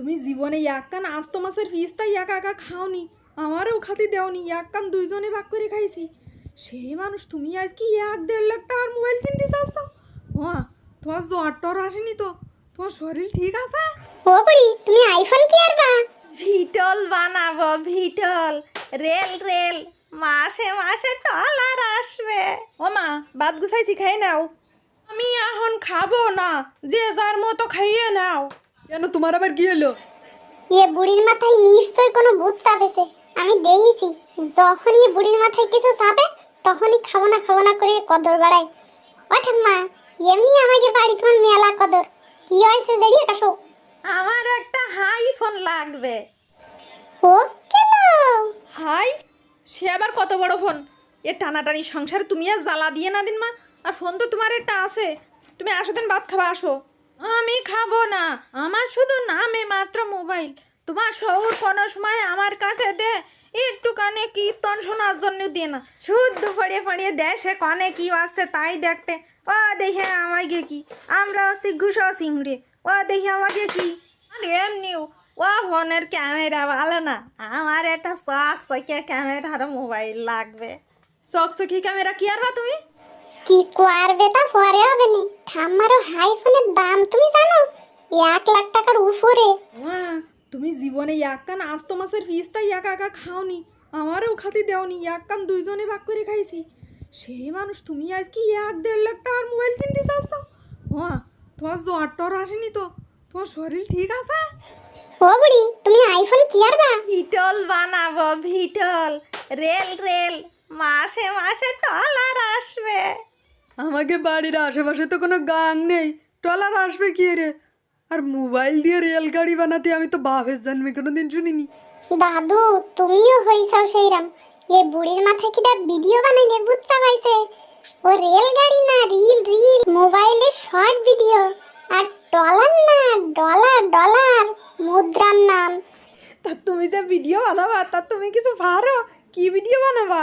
তুমি জীবনে এক কান আস্ত মাছের পিসটা একা একা খাওনি, আমারও খাতি দেওনি, এক কান দুইজনে ভাগ করে খাইছি। সেই মানুষ তুমি আজকে 1-1.5 লাখ টাকার মোবাইল কিনতে চাচ্ছ? মা, তোমার জ্বর টর আসেনি তো? তোমার শরীর ঠিক আছে? ও বুড়ি, তুমি আইফোন কি আরবা? ভিটল বানাবো, ভিটল। রেল রেল, মাসে মাসে ডলার আসবে। ও মা, ভাত গুছাইছি, খেয়ে নাও। আমি এখন খাবো না, যে যার মতো খাইয়ে নাও। কেন, তোমার আবার কি হলো? বুড়ির মাথায় নিশ্চয় কোনো ভূত চাপেছে। আমি দেখেছি, যখনই বুড়ির মাথায় কিছু চাপে তখনই খাবো না করে কদর বাড়ায়। ও ঠাম্মা, এমনি আমাকে বাড়ি তোমার মেলা কদর। কি হয়েছে জেডিয়ে কাশো? আমার একটা হাই ফোন লাগবে। ও কেন? হাই, সে আবার কত বড় ফোন? এ টানাটানি সংসারে তুমি আর জ্বালা দিয়ে না দিন মা। আর ফোন তো তোমার একটা আছে, তুমি আসো দিন, ভাত খাবা আসো। আমি খাবো না, আমার শুধু নামে মাত্র মোবাইল। তোমার শহর কোনো সময় আমার কাছে দে, একটু কানে কীর্তন শোনার জন্য দিয়ে না, শুদ্ধ পড়িয়ে পড়িয়ে দেশে কনে কি আসছে তাই দেখতে। ও দেখে আমাকে কি, আমরা হচ্ছি ঘুষো চিংড়ি, ও দেখে আমাকে কি। আর এমনিও ও ফোনের ক্যামেরা ভালো না, আমার একটা শখ শখে ক্যামেরার মোবাইল লাগবে। চকচকি ক্যামেরা কি আর বা তুমি? কি করবে তা পরে হবে নি। ঠাম্মারও হাই ফোনের দাম তুমি জানো? 1 লাখ টাকার উপরে। মা, তুমি জীবনে এক কান আস্ত মাছের পিসটা একা একা খাওনি, আমারও খাতি দেওনি, এক কান দুইজনে ভাগ করে খাইছি। সেই মানুষ তুমি আজকে 1-1.5 লাখ টাকার মোবাইল কিনতে চাচ্ছ? মা, তোমার জ্বর টর আসেনি তো? তোমার শরীর ঠিক আছে? ও বুড়ি, তুমি আইফোন কি আরবা? ভিটল বানাবো, ভিটল। রেল রেল, মাসে মাসে ডলার আসবে। আমাকে বাড়ির আশেপাশে তো কোনো গাং নেই, ট্রলার আসবে কি রে? আর মোবাইল দিয়ে রেলগাড়ি বানাতে আমি তো বাপের জন্মে কোনোদিন শুনিনি। দাদু, তুমিও হইছাও সেইরাম। বুড়ির মাথায় কিটা ভিডিও বানাইলে ভূত চাপাইছে। ও রেলগাড়ি না, রিল রিল মোবাইলে শর্ট ভিডিও। আর ডলার না, ডলার ডলার মুদ্রার নাম। তা তুমি যে ভিডিও বানাবা, তা তুমি কিছু পারো? কি ভিডিও বানাবা?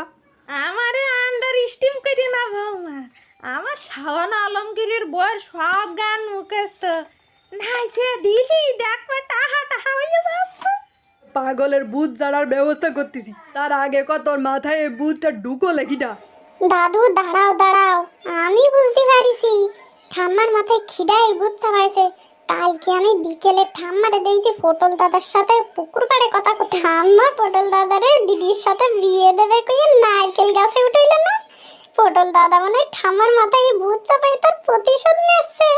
আমারে আন্ডার স্টিম করি না বৌমা, আমার শাওন আলমগীরের বইয়ের সব গান মুখস্থ। নাইছে দিলি দেখবে টাহা টাহা হয়ে যাচ্ছে। পাগলের বুথ জাড়ার ব্যবস্থা করতেছি, তার আগে তোর মাথায় এই বুথটা ঢুকো লেখিটা। দাদু দাঁড়াও দাঁড়াও, আমি বুঝতে পারিছি ঠাম্মার মাথায় খিদাই ভূত চাপাইছে। কালকে আমি বিকেলে ঠাম্মারে দেখছি পটল দাদার সাথে পুকুর পাড়ে কথা কথা। ঠাম্মা পটল দাদারে দিদির সাথে বিয়ে দেবে কইয়ে নারকেল গাছে উঠাইল না। পটল দাদা মানে ঠাম্মার মাথায় ভূত চাপাই তার প্রতিশোধ নিচ্ছে।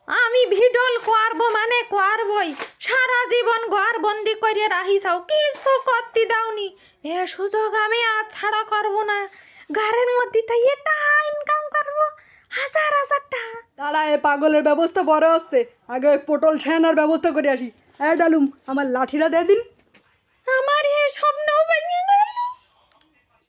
আমি ভিডল করবো মানে করবই, সারা জীবন ঘর বন্দি করে রাখিসাও, কিছু করতে দাওনি। এ সুযোগ আমি আজ ছাড়া করবো না, ঘরের মধ্যে থেকে টাকা ইনকাম করবো, হাজার হাজার টাকা। তারা এ পাগলের ব্যবস্থা বড় হচ্ছে, আগে ওই পটল ছেনার ব্যবস্থা করে আসি। ডালুম, আমার লাঠিটা দিয়ে দিন। আমার এ স্বপ্ন